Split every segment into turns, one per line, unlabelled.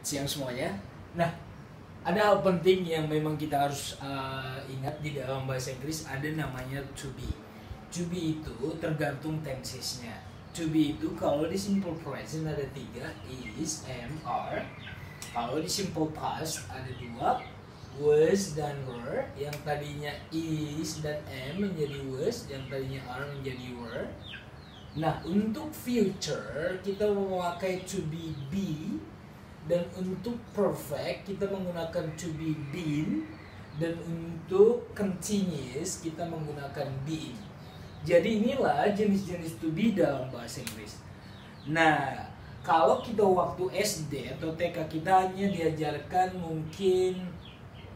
Siang semuanya. Nah, ada hal penting yang memang kita harus ingat di dalam bahasa Inggris, ada namanya to be. To be itu tergantung tensesnya. To be itu kalau di simple present ada 3, is, am, are. Kalau di simple past ada 2, was dan were. Yang tadinya is dan am menjadi was, yang tadinya are menjadi were. Nah, untuk future kita memakai to be, dan untuk perfect kita menggunakan to be been, dan untuk continuous kita menggunakan been. Jadi inilah jenis-jenis to be dalam bahasa Inggris. Nah, kalau kita waktu SD atau TK kita hanya diajarkan mungkin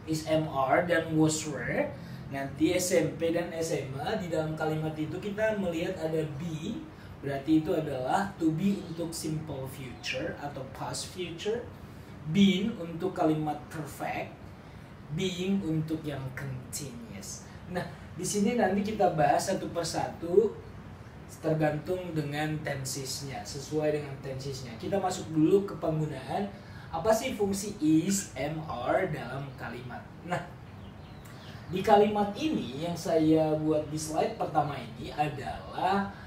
is, am, are dan was, were. Nanti SMP dan SMA di dalam kalimat itu kita melihat ada be. Berarti itu adalah to be untuk simple future atau past future, been untuk kalimat perfect, being untuk yang continuous. Nah, di sini nanti kita bahas satu persatu tergantung dengan tensesnya, sesuai dengan tensesnya. Kita masuk dulu ke penggunaan apa sih fungsi is, am, are dalam kalimat. Nah, di kalimat ini yang saya buat di slide pertama ini adalah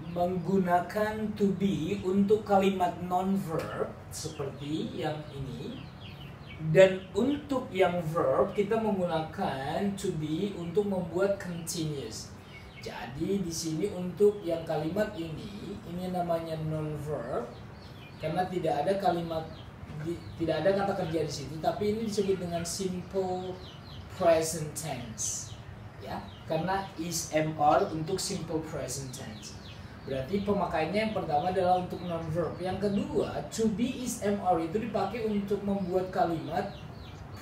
menggunakan to be untuk kalimat non-verb seperti yang ini, dan untuk yang verb kita menggunakan to be untuk membuat continuous. Jadi di sini untuk yang kalimat ini namanya non-verb karena tidak ada kalimat tidak ada kata kerja di situ, tapi ini disebut dengan simple present tense. Ya, karena is, am, are untuk simple present tense. Berarti pemakaiannya yang pertama adalah untuk non-verb. Yang kedua, to be, is, am, are itu dipakai untuk membuat kalimat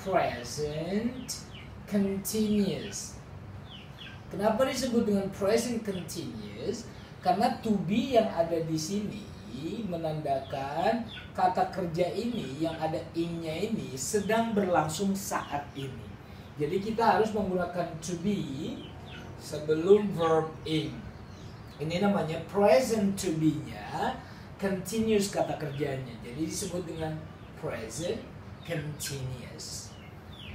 present continuous. Kenapa disebut dengan present continuous? Karena to be yang ada di sini menandakan kata kerja ini yang ada in-nya ini sedang berlangsung saat ini. Jadi kita harus menggunakan to be sebelum verb in. Ini namanya present to be-nya continuous kata kerjanya. Jadi disebut dengan present continuous.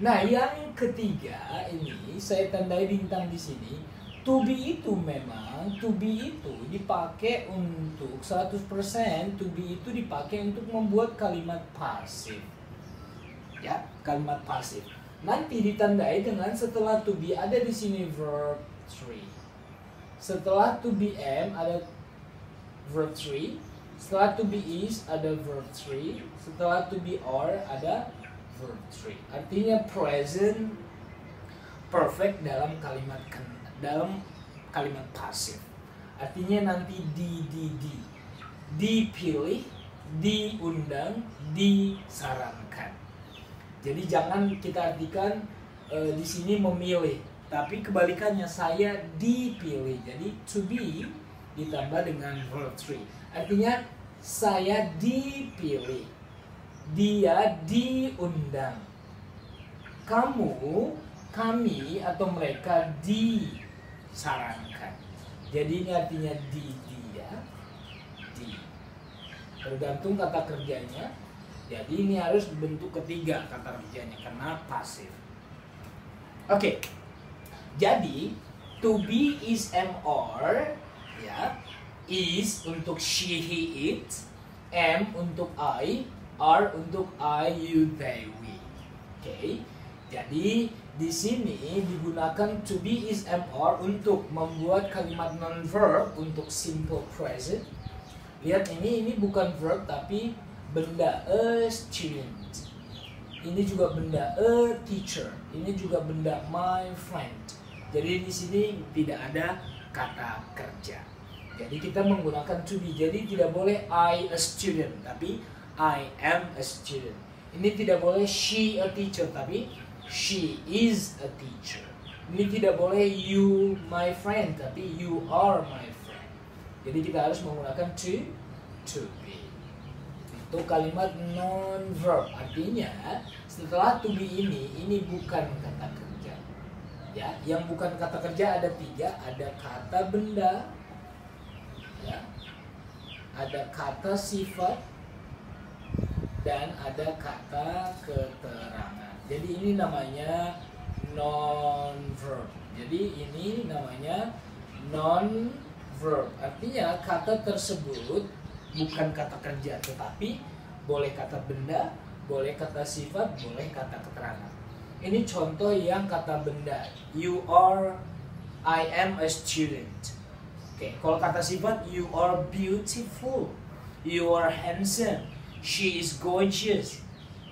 Nah, yang ketiga ini saya tandai bintang di sini. To be itu memang to be itu dipakai untuk 100% to be itu dipakai untuk membuat kalimat pasif. Ya, kalimat pasif. Nanti ditandai dengan setelah to be ada di sini verb 3. Setelah to be am ada verb 3, setelah to be is ada verb 3, setelah to be are ada verb 3. Artinya present perfect dalam kalimat pasif. Artinya nanti dipilih, diundang, disarankan. Jadi jangan kita artikan di sini memilih, tapi kebalikannya saya dipilih. Jadi to be ditambah dengan verb 3. Artinya saya dipilih, dia diundang, kamu, kami atau mereka disarankan. Jadi ini artinya dia, di. Tergantung kata kerjanya. Jadi ini harus bentuk ketiga kata kerjanya karena pasif. Oke. Jadi to be, is, am, are, ya, is untuk she, he, it, am untuk I, are untuk I, you, they, we. Oke. Jadi di sini digunakan to be, is, am, are untuk membuat kalimat non-verb untuk simple present. Lihat ini bukan verb tapi benda a student. Ini juga benda a teacher. Ini juga benda my friend. Jadi di sini tidak ada kata kerja. Jadi kita menggunakan to be. Jadi tidak boleh I a student, tapi I am a student. Ini tidak boleh she a teacher, tapi she is a teacher. Ini tidak boleh you my friend, tapi you are my friend. Jadi kita harus menggunakan to be. Itu kalimat non-verb. Artinya setelah to be ini bukan kata kerja. Ya, yang bukan kata kerja ada 3, ada kata benda, ya, ada kata sifat, dan ada kata keterangan. Jadi ini namanya non-verb. Jadi ini namanya non-verb. Artinya kata tersebut bukan kata kerja, tetapi boleh kata benda, boleh kata sifat, boleh kata keterangan. Ini contoh yang kata benda. You are, I am a student. Oke, kalau kata sifat, you are beautiful, you are handsome, she is gorgeous,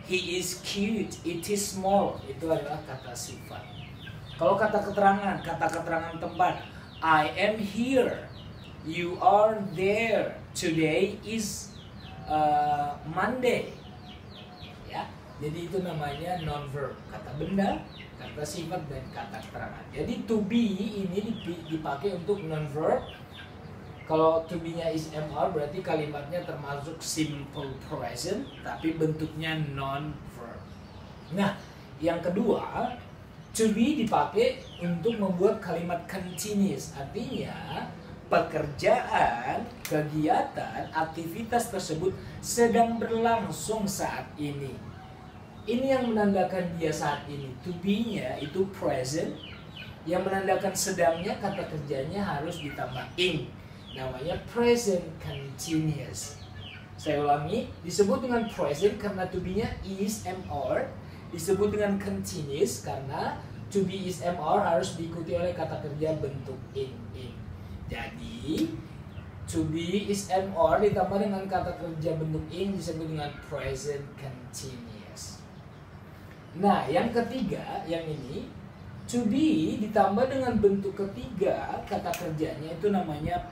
he is cute, it is small. Itu adalah kata sifat. Kalau kata keterangan tempat, I am here, you are there, today is Monday. Ya, jadi itu namanya non-verb, kata benda, kata sifat, dan kata keterangan. Jadi to be ini dipakai untuk non-verb. Kalau to be-nya is MR berarti kalimatnya termasuk simple present, tapi bentuknya non-verb. Nah, yang kedua, to be dipakai untuk membuat kalimat continuous. Artinya pekerjaan, kegiatan, aktivitas tersebut sedang berlangsung saat ini. Ini yang menandakan dia saat ini. To be-nya itu present, yang menandakan sedangnya kata kerjanya harus ditambah ing. Namanya present continuous. Saya ulangi, disebut dengan present karena to be-nya is MR, disebut dengan continuous karena to be is MR harus diikuti oleh kata kerja bentuk ing. Jadi to be is MR ditambah dengan kata kerja bentuk ing disebut dengan present continuous. Nah, yang ketiga, yang ini to be ditambah dengan bentuk ketiga kata kerjanya itu namanya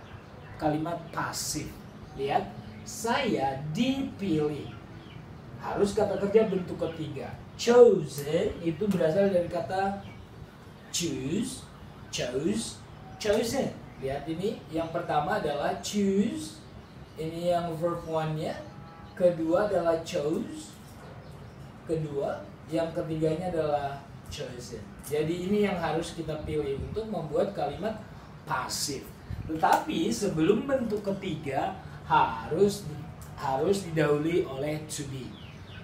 kalimat pasif. Lihat, saya dipilih. Harus kata kerja bentuk ketiga. Chosen itu berasal dari kata choose, chose, chosen. Lihat ini, yang pertama adalah choose. Ini yang verb one-nya. Kedua adalah chose. Kedua, yang ketiganya adalah chosen. Jadi ini yang harus kita pilih untuk membuat kalimat pasif. Tetapi sebelum bentuk ketiga harus didahului oleh to be.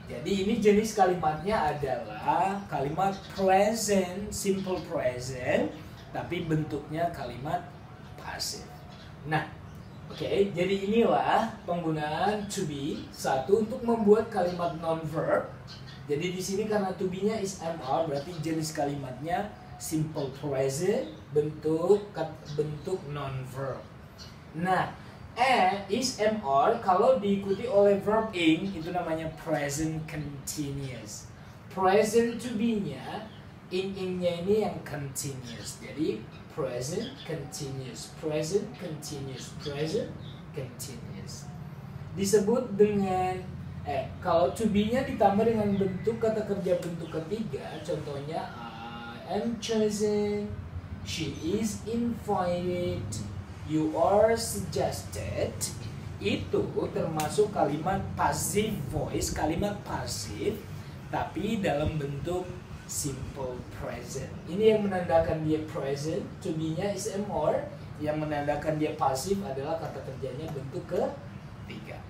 Jadi ini jenis kalimatnya adalah kalimat present, simple present, tapi bentuknya kalimat pasif. Nah, oke, jadi inilah penggunaan to be. Satu, untuk membuat kalimat non-verb. Jadi di sini karena to be-nya is MR berarti jenis kalimatnya simple present, bentuk non-verb. Nah, is MR kalau diikuti oleh verb ing itu namanya present continuous. Present to be-nya ing-nya ini yang continuous. Jadi present continuous, present continuous, present continuous. Disebut dengan kalau to be-nya ditambah dengan bentuk kata kerja bentuk ketiga, contohnya I am chosen, she is invited, you are suggested. Itu termasuk kalimat passive voice, kalimat pasif, tapi dalam bentuk simple present. Ini yang menandakan dia present, to be-nya is MR, yang menandakan dia pasif adalah kata kerjanya bentuk ketiga.